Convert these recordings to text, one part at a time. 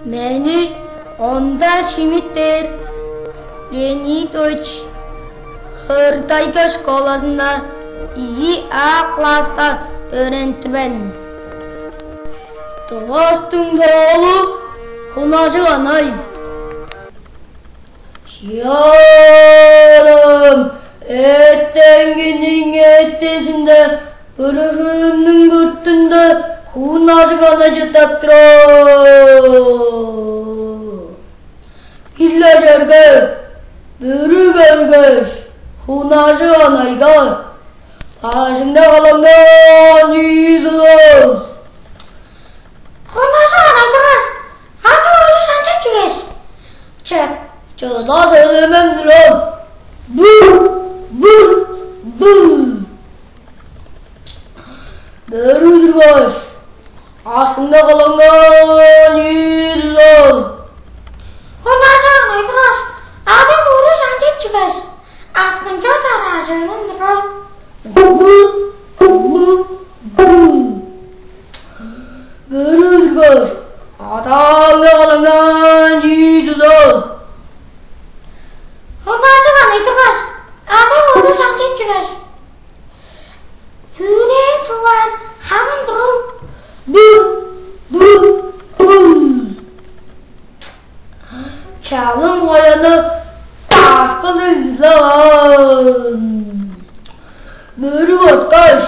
Meni onda Schmitter Leonidovich Hırtayka şkolasında 2A klasta öğrentirmen. Dostun doğulu Hunacı anay. Şiarım ettenginin ettesinde Bırıhının gırtında Hunacı anacı tatro. İlla jergez Bürü gelgez Hunacı anayga Başında kalangan yüzüz. Hunacı anaydılar. Hadi oğlu sen çekeceğiz. Çek. Çağda söylememdir o. Bul. Börüdür koş. Aslında kalangan yüzüz. Hunacı anaydılar. Hadi oğlu sen çekeceğiz. Askınca taracınındır o. Börüdür koş. Aslında kalangan yüzüz. Hunacı anaydılar. Hadi oğlu sen çekeceğiz. Hüne tuvan hamın durun. Bul. Çalın boyanı taşkın izlan. Börü koş.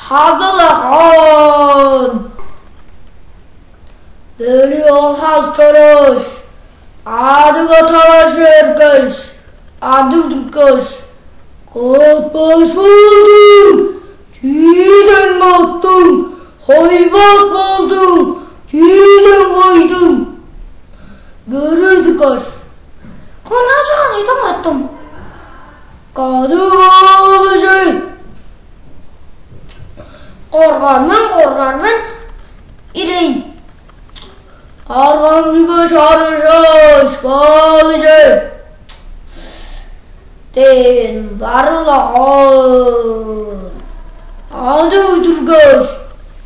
Hazırlan. Börü olhaz çoroş. Adı katalaş erkeş. Adı durkoş. Kopuz buldum. Çiğden baktım. Hoybaz buldum. Çiğden koydum. Börü durkoş. Hunacı anaydım attım. Kadı olacak. Korgarman İrey. Argamcıga çarışaş kalıcak. Den varlağın. Adı uydurgaş.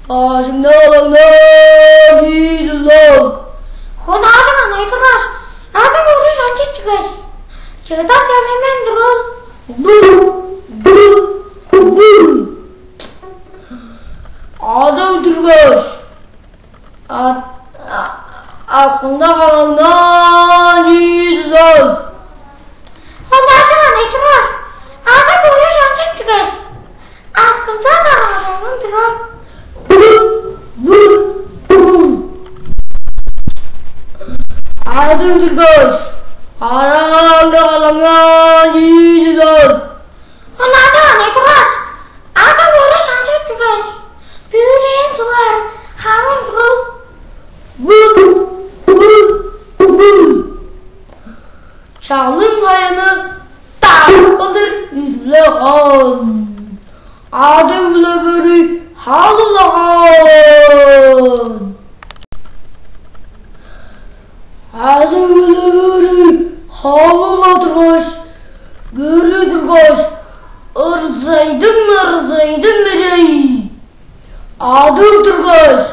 Başımda olanlar yüzüzler. Hunacı anaydılar. Hadi oğlu sen çekeceğiz. Çığda söylemen durun. Bul. Adı uydurgaş. Aklında kalanlar yüzüzler. Hunacı anaydılar. Hadi oğlu sen çekeceğiz. Askınca taracınındır o. Bul. Adı uydurgaş. Aklında kalanlar yüzüzler. Hunacı anaydılar. Hadi oğlu sen çekeceğiz. Büyüleyen tuvar hamın durun. Bul. Çalın kayanı takılır yüzleğen. Adı bile börü halılahan. Adı bile börü halılatırgaş. Börüdürgaş. Irzaydım birey. Adı durgaş.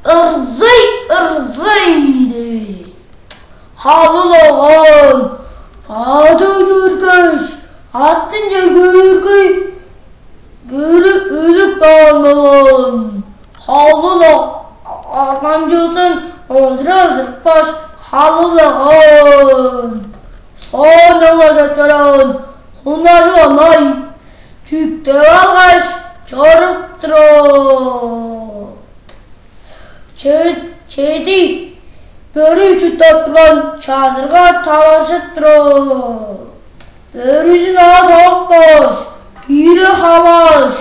Irzaydı. Halılahan. Adı durgaş. Attınca gürgüy. Ölüp kalmalan. Halıla. Arkancılsın. Öldürkaş. Halılahan. Sonra vazatlaran. Hunacı anay. Tükte algaş. Çarıktırı. Çedi. Börü tutaklan. Çadırga talaşıttırı. Börücün ağız olmaz. Giri halaş.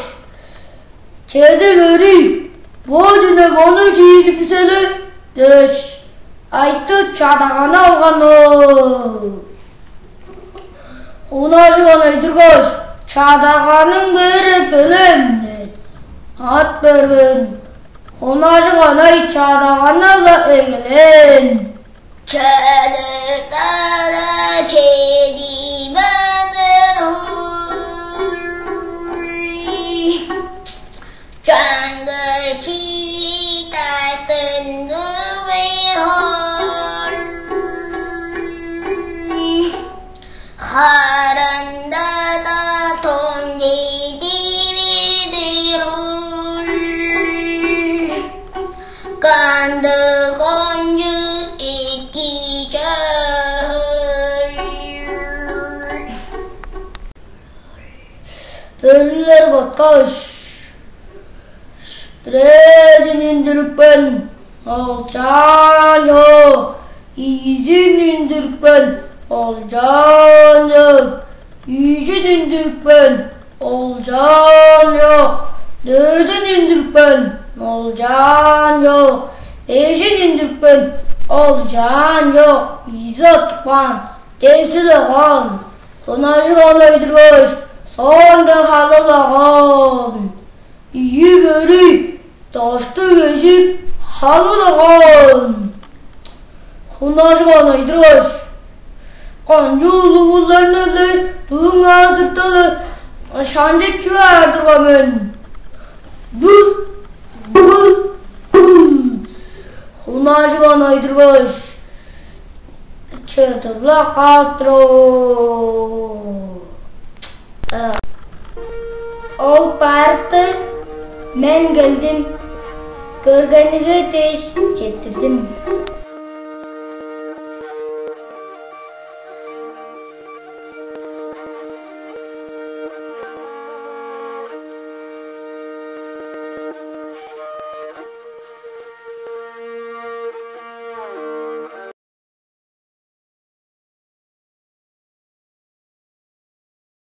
Çedi börü. Boğazına bunu giyip seni. Deş. Aytı çadağına alganı. Hunacı anaydıgaş. Çadağanın beri gülümdür. At bergin. Hunacı anay çadağana da eğlen. Çadırlara kedi banır huy. Chẳng người khi ta từng ngỡ về hoa. Börüler batkaş. Strezin indirikben. Olcan yok. İzin indirikben. Olcan yok. İzin indirikben. Olcan yok. Dördün indirikben. Olcan yok. Beşin indirikben. Olcan yok. İzzat kan. Devsiz ağan. Sonarcı olaydılar. Sonda halılağan. İyi görü. Taştı geçip halılağan. Sonarcı olaydılar. Kancı ulumuzlarına da duyun ağzırtalı. Şancı küverdir kamen. Dur. Sonarcı olaydılar. Çatırla katro. Ol parti men geldim. Görgenize teş getirdim.